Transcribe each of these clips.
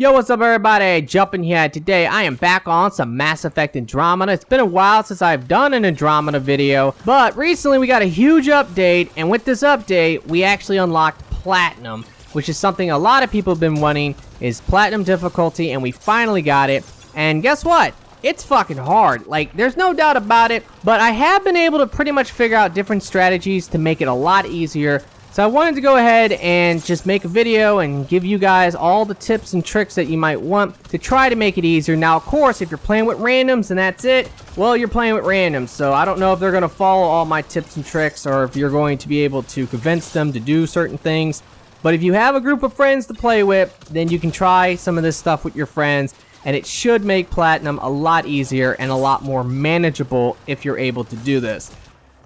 Yo, what's up everybody? Jumping here. Today I am back on some Mass Effect Andromeda. It's been a while since I've done an Andromeda video, but recently we got a huge update, and with this update we actually unlocked Platinum, which is something a lot of people have been wanting, is Platinum difficulty, and we finally got it. And guess what? It's fucking hard. Like, there's no doubt about it, but I have been able to pretty much figure out different strategies to make it a lot easier. So I wanted to go ahead and just make a video and give you guys all the tips and tricks that you might want to try to make it easier. Now, of course, if you're playing with randoms and that's it, well, you're playing with randoms. So I don't know if they're going to follow all my tips and tricks or if you're going to be able to convince them to do certain things. But if you have a group of friends to play with, then you can try some of this stuff with your friends, and it should make Platinum a lot easier and a lot more manageable if you're able to do this.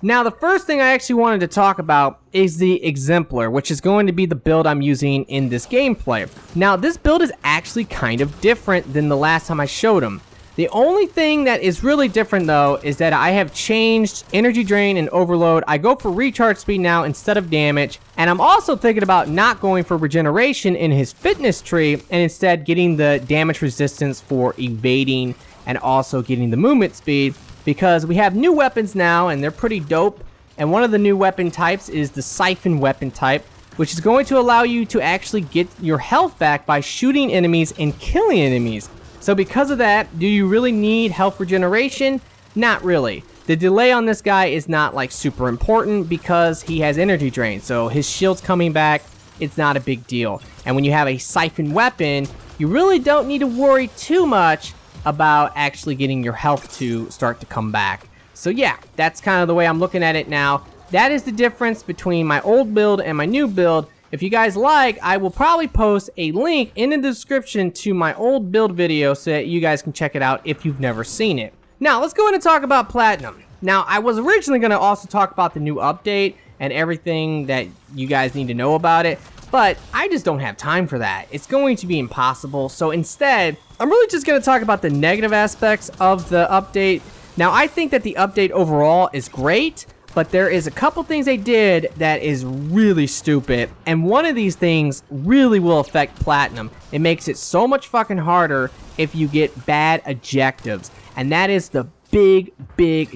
Now, the first thing I actually wanted to talk about is the Exemplar, which is going to be the build I'm using in this gameplay. Now, this build is actually kind of different than the last time I showed them. The only thing that is really different, though, is that I have changed energy drain and overload. I go for recharge speed now instead of damage, and I'm also thinking about not going for regeneration in his fitness tree, and instead getting the damage resistance for evading and also getting the movement speed. Because we have new weapons now, and they're pretty dope. And one of the new weapon types is the Siphon weapon type, which is going to allow you to actually get your health back by shooting enemies and killing enemies. So because of that, do you really need health regeneration? Not really. The delay on this guy is not like super important because he has energy drain. So his shield's coming back. It's not a big deal. And when you have a Siphon weapon, you really don't need to worry too much about actually getting your health to start to come back. So yeah, that's kind of the way I'm looking at it now. That is the difference between my old build and my new build. If you guys like, I will probably post a link in the description to my old build video so that you guys can check it out if you've never seen it. Now, let's go in and talk about Platinum. Now, I was originally going to also talk about the new update and everything that you guys need to know about it, but I just don't have time for that. It's going to be impossible. So instead, I'm really just going to talk about the negative aspects of the update. Now, I think that the update overall is great, but there is a couple things they did that is really stupid. And one of these things really will affect Platinum. It makes it so much fucking harder if you get bad objectives. And that is the big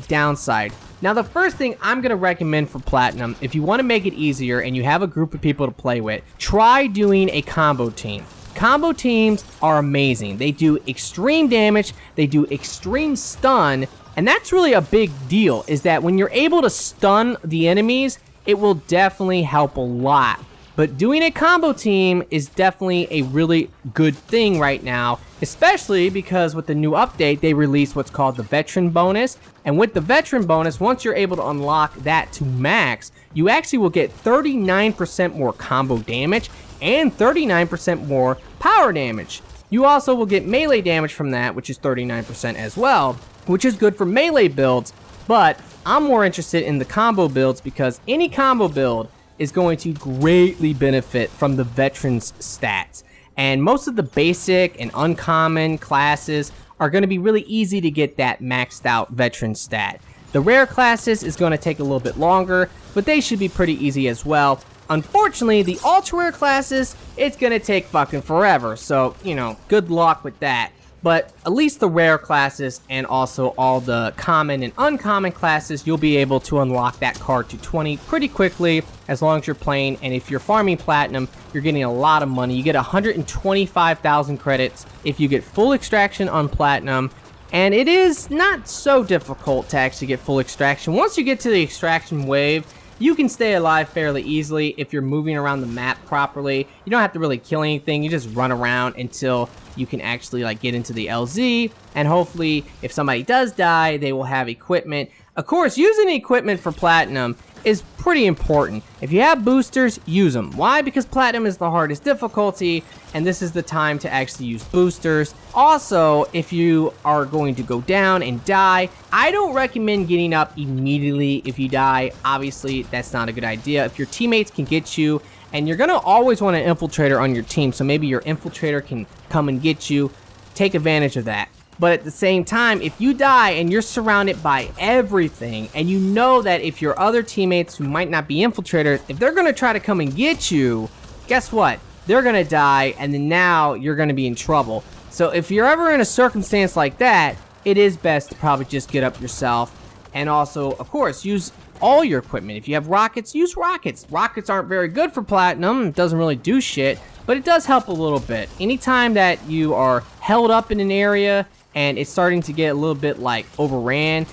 downside. Now, the first thing I'm going to recommend for Platinum, if you want to make it easier and you have a group of people to play with, try doing a combo team. Combo teams are amazing. They do extreme damage, they do extreme stun, and that's really a big deal, is that when you're able to stun the enemies, it will definitely help a lot. But doing a combo team is definitely a really good thing right now, especially because with the new update, they released what's called the Veteran bonus. And with the Veteran bonus, once you're able to unlock that to max, you actually will get 39% more combo damage and 39% more power damage. You also will get melee damage from that, which is 39% as well, which is good for melee builds. But I'm more interested in the combo builds because any combo build is going to greatly benefit from the Veterans stats. And most of the basic and uncommon classes are going to be really easy to get that maxed out Veteran stat. The rare classes is going to take a little bit longer, but they should be pretty easy as well. Unfortunately, the ultra rare classes, it's going to take fucking forever. So, you know, good luck with that. But at least the rare classes and also all the common and uncommon classes, you'll be able to unlock that card to 20 pretty quickly as long as you're playing. And if you're farming Platinum, you're getting a lot of money. You get 125,000 credits if you get full extraction on Platinum. And it is not so difficult to actually get full extraction. Once you get to the extraction wave, you can stay alive fairly easily if you're moving around the map properly. You don't have to really kill anything. You just run around until you can actually like get into the LZ. And hopefully, if somebody does die, they will have equipment. Of course, using equipment for Platinum is pretty important. If you have boosters, use them. Why? Because Platinum is the hardest difficulty, and this is the time to actually use boosters. Also, if you are going to go down and die, I don't recommend getting up immediately if you die. Obviously, that's not a good idea. If your teammates can get you, and you're gonna always want an infiltrator on your team, so maybe your infiltrator can come and get you, take advantage of that. But at the same time, if you die and you're surrounded by everything, and you know that if your other teammates who might not be infiltrators, if they're going to try to come and get you, guess what? they're gonna die, and then now you're gonna be in trouble. So if you're ever in a circumstance like that, it is best to probably just get up yourself. And also, of course, use all your equipment. If you have rockets, use rockets. Rockets aren't very good for platinum. It doesn't really do shit, but it does help a little bit. Anytime that you are held up in an area and it's starting to get a little bit like overran,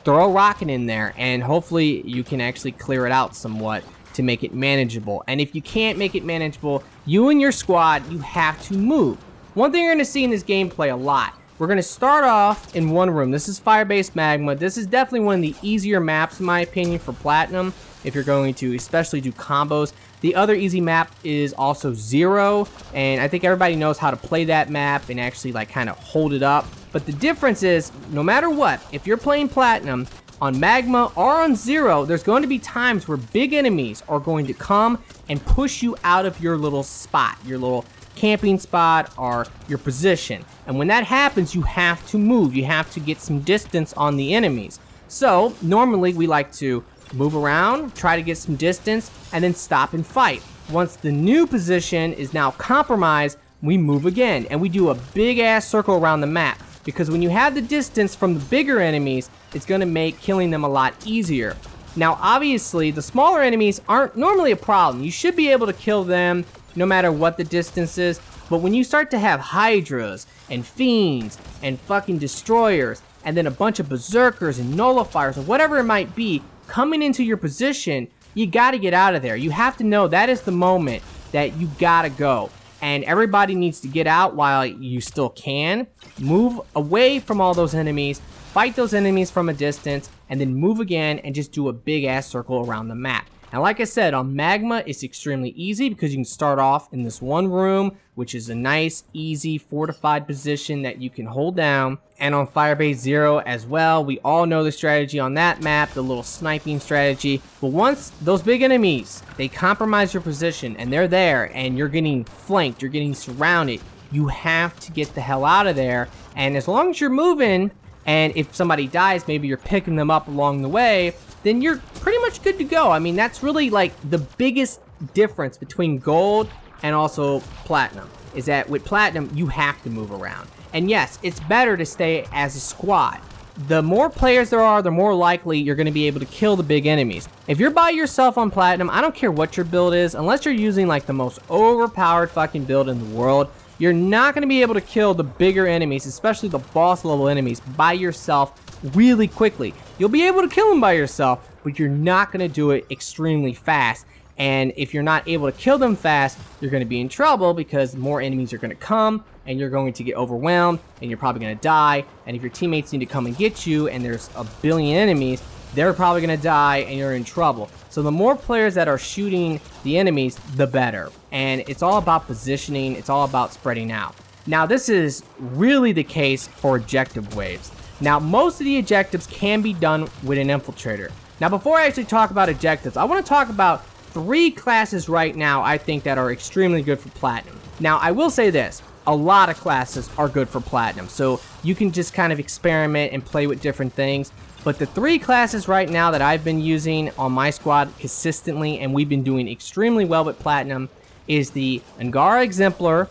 throw a rocket in there and hopefully you can actually clear it out somewhat to make it manageable. And if you can't make it manageable, you and your squad, you have to move. One thing you're going to see in this gameplay a lot, we're going to start off in one room. This is Fire-Based Magma. This is definitely one of the easier maps, in my opinion, for Platinum, if you're going to especially do combos. The other easy map is also Zero, and I think everybody knows how to play that map and actually like kind of hold it up. But the difference is, no matter what, if you're playing Platinum, on Magma or on Zero, there's going to be times where big enemies are going to come and push you out of your little spot, your little camping spot or your position. And when that happens, you have to move. You have to get some distance on the enemies. So normally we like to move around, try to get some distance, and then stop and fight. Once the new position is now compromised, we move again and we do a big ass circle around the map, because when you have the distance from the bigger enemies, it's going to make killing them a lot easier. Now obviously the smaller enemies aren't normally a problem. You should be able to kill them no matter what the distance is. But when you start to have Hydras and Fiends and fucking Destroyers and then a bunch of Berserkers and Nullifiers or whatever it might be coming into your position, you gotta get out of there. You have to know that is the moment that you gotta go. And everybody needs to get out while you still can. Move away from all those enemies, fight those enemies from a distance, and then move again and just do a big ass circle around the map. Now, like I said, on Magma, it's extremely easy because you can start off in this one room, which is a nice, easy, fortified position that you can hold down. And on Fire-Based Zero as well, we all know the strategy on that map, the little sniping strategy. But once those big enemies, they compromise your position and they're there and you're getting flanked, you're getting surrounded, you have to get the hell out of there. And as long as you're moving, and if somebody dies, maybe you're picking them up along the way, then you're pretty much good to go. I mean, that's really like the biggest difference between gold and also platinum, is that with platinum, you have to move around. And yes, it's better to stay as a squad. The more players there are, the more likely you're going to be able to kill the big enemies. If you're by yourself on platinum, I don't care what your build is, unless you're using like the most overpowered fucking build in the world, you're not going to be able to kill the bigger enemies, especially the boss level enemies, by yourself really quickly. You'll be able to kill them by yourself, but you're not going to do it extremely fast. And if you're not able to kill them fast, you're going to be in trouble because more enemies are going to come and you're going to get overwhelmed and you're probably going to die. And if your teammates need to come and get you and there's a billion enemies, they're probably going to die and you're in trouble. So the more players that are shooting the enemies, the better. And it's all about positioning. It's all about spreading out. Now, this is really the case for objective waves. Now, most of the objectives can be done with an infiltrator. Now, before I actually talk about objectives, I want to talk about 3 classes right now I think that are extremely good for platinum. Now, I will say this. A lot of classes are good for platinum. So you can just kind of experiment and play with different things. But the 3 classes right now that I've been using on my squad consistently, and we've been doing extremely well with platinum, is the Angara Exemplar,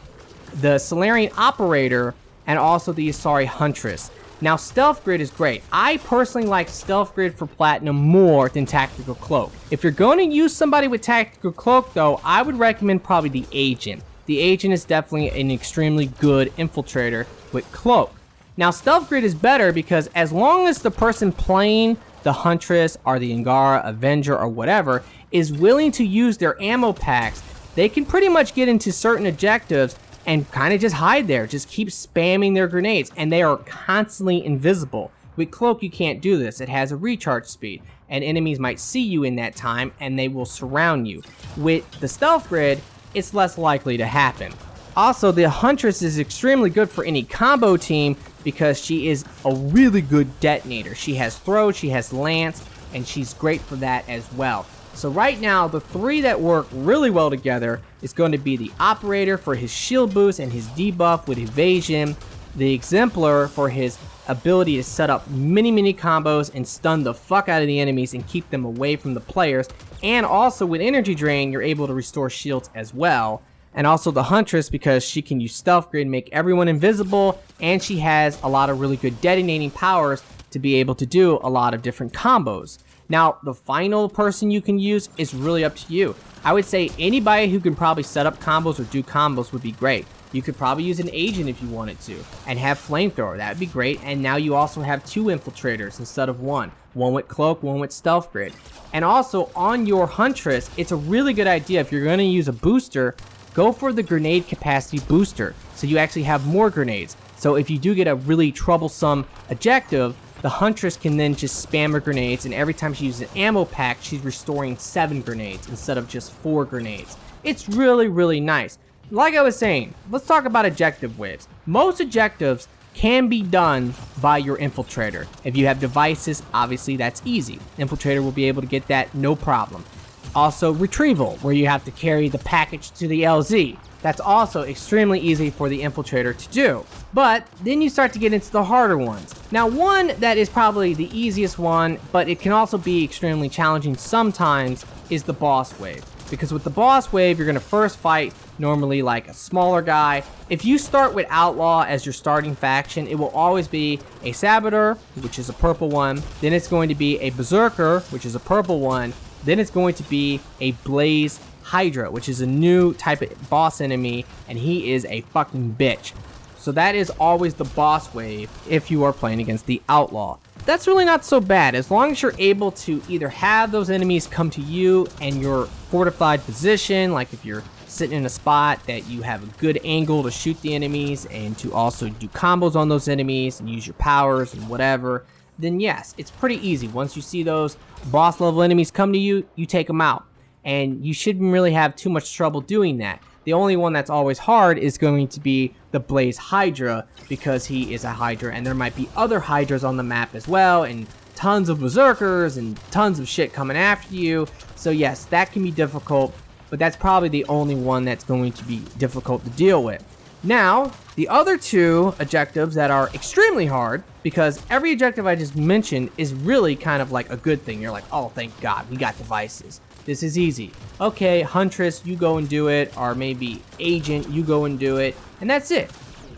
the Solarian Operator, and also the Asari Huntress. Now, Stealth Grid is great. I personally like Stealth Grid for Platinum more than Tactical Cloak. If you're going to use somebody with Tactical Cloak, though, I would recommend probably the Agent. The Agent is definitely an extremely good infiltrator with Cloak. Now, Stealth Grid is better because as long as the person playing the Huntress or the Angara, Avenger, or whatever is willing to use their ammo packs, they can pretty much get into certain objectives and kind of just hide there, just keep spamming their grenades, and they are constantly invisible. With Cloak, you can't do this. It has a recharge speed, and enemies might see you in that time, and they will surround you. With the Stealth Grid, it's less likely to happen. Also, the Huntress is extremely good for any combo team because she is a really good detonator. She has throw, she has lance, and she's great for that as well. So right now, the 3 that work really well together is going to be the Operator for his shield boost and his debuff with evasion, the Exemplar for his ability to set up many combos and stun the fuck out of the enemies and keep them away from the players, and also with energy drain, you're able to restore shields as well. And also the Huntress, because she can use Stealth Grid, make everyone invisible, and she has a lot of really good detonating powers to be able to do a lot of different combos. Now, the final person you can use is really up to you. I would say anybody who can probably set up combos or do combos would be great. You could probably use an agent if you wanted to, and have flamethrower. That would be great. And now you also have 2 infiltrators instead of 1. One with cloak, one with stealth grid. And also on your Huntress, it's a really good idea if you're going to use a booster, go for the grenade capacity booster, so you actually have more grenades. So if you do get a really troublesome objective, the Huntress can then just spam her grenades, and every time she uses an ammo pack, she's restoring 7 grenades instead of just 4 grenades. It's really, really nice. Like I was saying, let's talk about objective waves. Most objectives can be done by your infiltrator. If you have devices, obviously that's easy. Infiltrator will be able to get that no problem. Also retrieval, where you have to carry the package to the LZ. That's also extremely easy for the infiltrator to do. But then you start to get into the harder ones. Now, one that is probably the easiest one, but it can also be extremely challenging sometimes, is the boss wave. Because with the boss wave, you're going to first fight normally like a smaller guy. If you start with Outlaw as your starting faction, it will always be a Saboteur, which is a purple one. Then it's going to be a Berserker, which is a purple one. Then it's going to be a Blaze Hydra, which is a new type of boss enemy, and he is a fucking bitch. So that is always the boss wave if you are playing against the Outlaw. That's really not so bad, as long as you're able to either have those enemies come to you and your fortified position, like if you're sitting in a spot that you have a good angle to shoot the enemies and to also do combos on those enemies and use your powers and whatever, then yes, it's pretty easy. Once you see those boss level enemies come to you, you take them out. And you shouldn't really have too much trouble doing that. The only one that's always hard is going to be the Blaze Hydra, because he is a Hydra, and there might be other Hydras on the map as well, and tons of Berserkers and tons of shit coming after you. So yes, that can be difficult, but that's probably the only one that's going to be difficult to deal with. Now, the other 2 objectives that are extremely hard, because every objective I just mentioned is really kind of like a good thing. You're like, oh, thank God, we got devices. This is easy. Okay, Huntress, you go and do it, or maybe Agent, you go and do it, and that's it.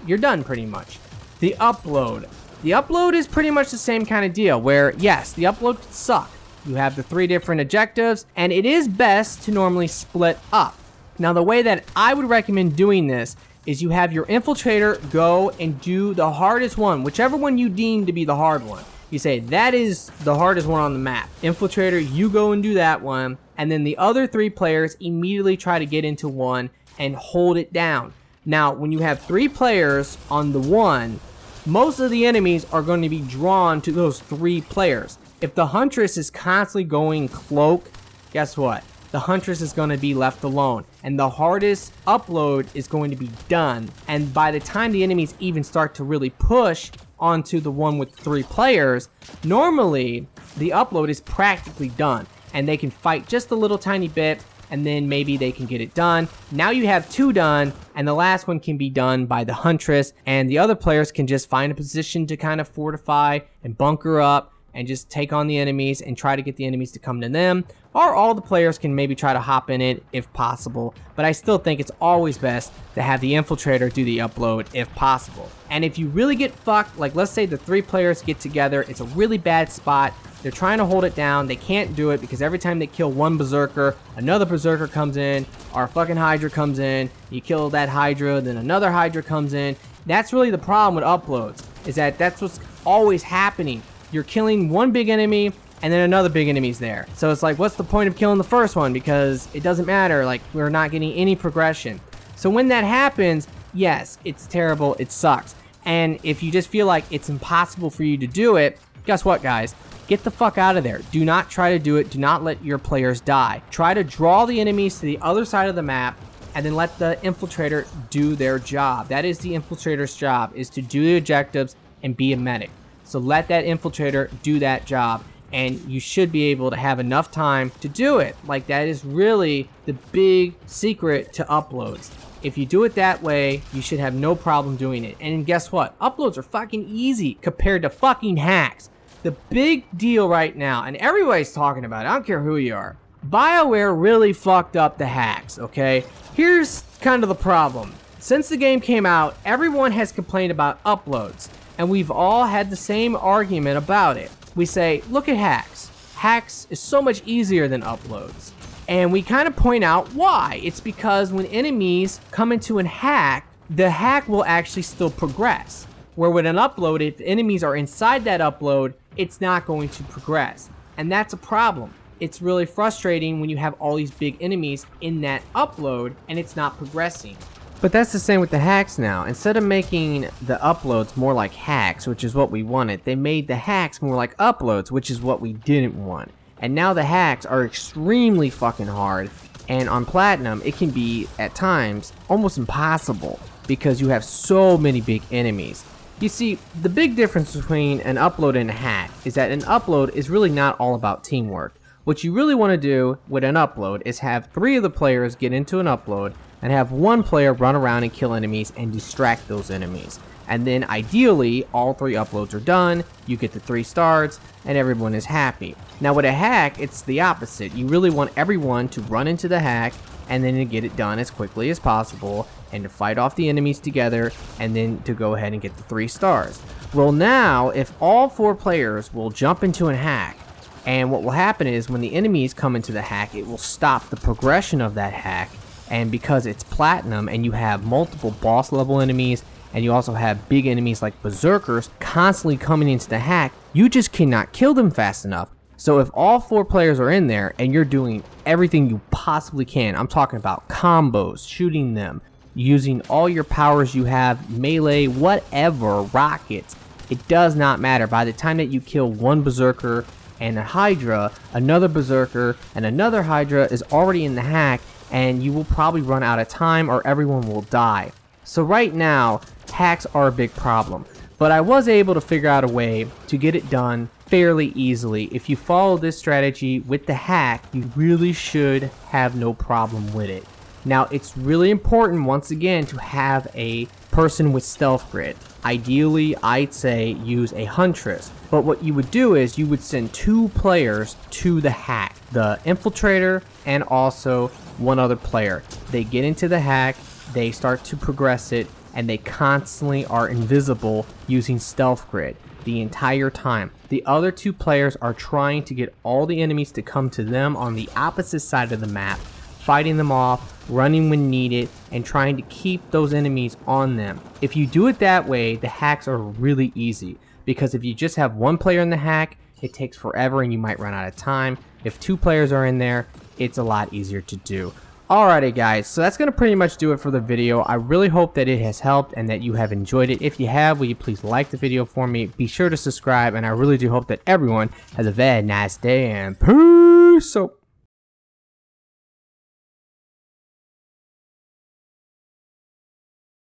You're done pretty much. The upload. The upload is pretty much the same kind of deal, where yes, the upload can suck. You have the 3 different objectives, and it is best to normally split up. Now, the way that I would recommend doing this is you have your infiltrator go and do the hardest one, whichever one you deem to be the hard one. You say, that is the hardest one on the map. Infiltrator, you go and do that one. And then the other 3 players immediately try to get into one and hold it down. Now, when you have 3 players on the one, most of the enemies are going to be drawn to those 3 players. If the Huntress is constantly going cloak, guess what? The Huntress is going to be left alone. And the hardest upload is going to be done. And by the time the enemies even start to really push onto the one with 3 players, normally the upload is practically done, and they can fight just a little tiny bit, and then maybe they can get it done. Now you have 2 done, and the last one can be done by the Huntress, and the other players can just find a position to kind of fortify and bunker up and just take on the enemies and try to get the enemies to come to them, or all the players can maybe try to hop in it if possible. But I still think it's always best to have the infiltrator do the upload if possible. And if you really get fucked, like let's say the 3 players get together, it's a really bad spot, they're trying to hold it down, they can't do it because every time they kill one Berserker, another Berserker comes in, or a fucking Hydra comes in, you kill that Hydra, then another Hydra comes in. That's really the problem with uploads, is that that's what's always happening. You're killing one big enemy, and then another big enemy's there. So it's like, what's the point of killing the first one? Because it doesn't matter, like, we're not getting any progression. So when that happens, yes, it's terrible, it sucks. And if you just feel like it's impossible for you to do it, guess what, guys? Get the fuck out of there. Do not try to do it. Do not let your players die. Try to draw the enemies to the other side of the map, and then let the infiltrator do their job. That is the infiltrator's job, is to do the objectives and be a medic. So let that infiltrator do that job, and you should be able to have enough time to do it. Like, that is really the big secret to uploads. If you do it that way, you should have no problem doing it. And guess what? Uploads are fucking easy compared to fucking hacks. The big deal right now, and everybody's talking about it, I don't care who you are, BioWare really fucked up the hacks, okay? Here's kind of the problem. Since the game came out, everyone has complained about uploads, and we've all had the same argument about it. We say, look at hacks. Hacks is so much easier than uploads. And we kind of point out why. It's because when enemies come into a hack, the hack will actually still progress. Where with an upload, if enemies are inside that upload, it's not going to progress. And that's a problem. It's really frustrating when you have all these big enemies in that upload and it's not progressing. But that's the same with the hacks now. Instead of making the uploads more like hacks, which is what we wanted, they made the hacks more like uploads, which is what we didn't want. And now the hacks are extremely fucking hard, and on Platinum it can be at times almost impossible because you have so many big enemies. You see, the big difference between an upload and a hack is that an upload is really not all about teamwork. What you really want to do with an upload is have 3 of the players get into an upload and have 1 player run around and kill enemies and distract those enemies. And then ideally, all 3 uploads are done, you get the 3 stars, and everyone is happy. Now with a hack, it's the opposite. You really want everyone to run into the hack and then to get it done as quickly as possible and to fight off the enemies together and then to go ahead and get the 3 stars. Well now, if all 4 players will jump into a hack, and what will happen is when the enemies come into the hack, it will stop the progression of that hack. And because it's Platinum and you have multiple boss level enemies and you also have big enemies like berserkers constantly coming into the hack, you just cannot kill them fast enough. So if all 4 players are in there and you're doing everything you possibly can, I'm talking about combos, shooting them, using all your powers you have, melee, whatever, rockets, it does not matter. By the time that you kill 1 berserker and a hydra, another berserker and another hydra is already in the hack, and you will probably run out of time or everyone will die. So right now, hacks are a big problem, but I was able to figure out a way to get it done fairly easily. If you follow this strategy with the hack, you really should have no problem with it. Now it's really important once again to have a person with stealth grid. Ideally, I'd say use a huntress, but what you would do is you would send 2 players to the hack, the infiltrator and also 1 other player. They get into the hack, they start to progress it, and they constantly are invisible using stealth grid the entire time. The other 2 players are trying to get all the enemies to come to them on the opposite side of the map, fighting them off, running when needed, and trying to keep those enemies on them. If you do it that way, the hacks are really easy, because if you just have 1 player in the hack, it takes forever and you might run out of time. If 2 players are in there, it's a lot easier to do. Alrighty guys, so that's going to pretty much do it for the video. I really hope that it has helped and that you have enjoyed it. If you have, will you please like the video for me? Be sure to subscribe, and I really do hope that everyone has a very nice day, and peace out.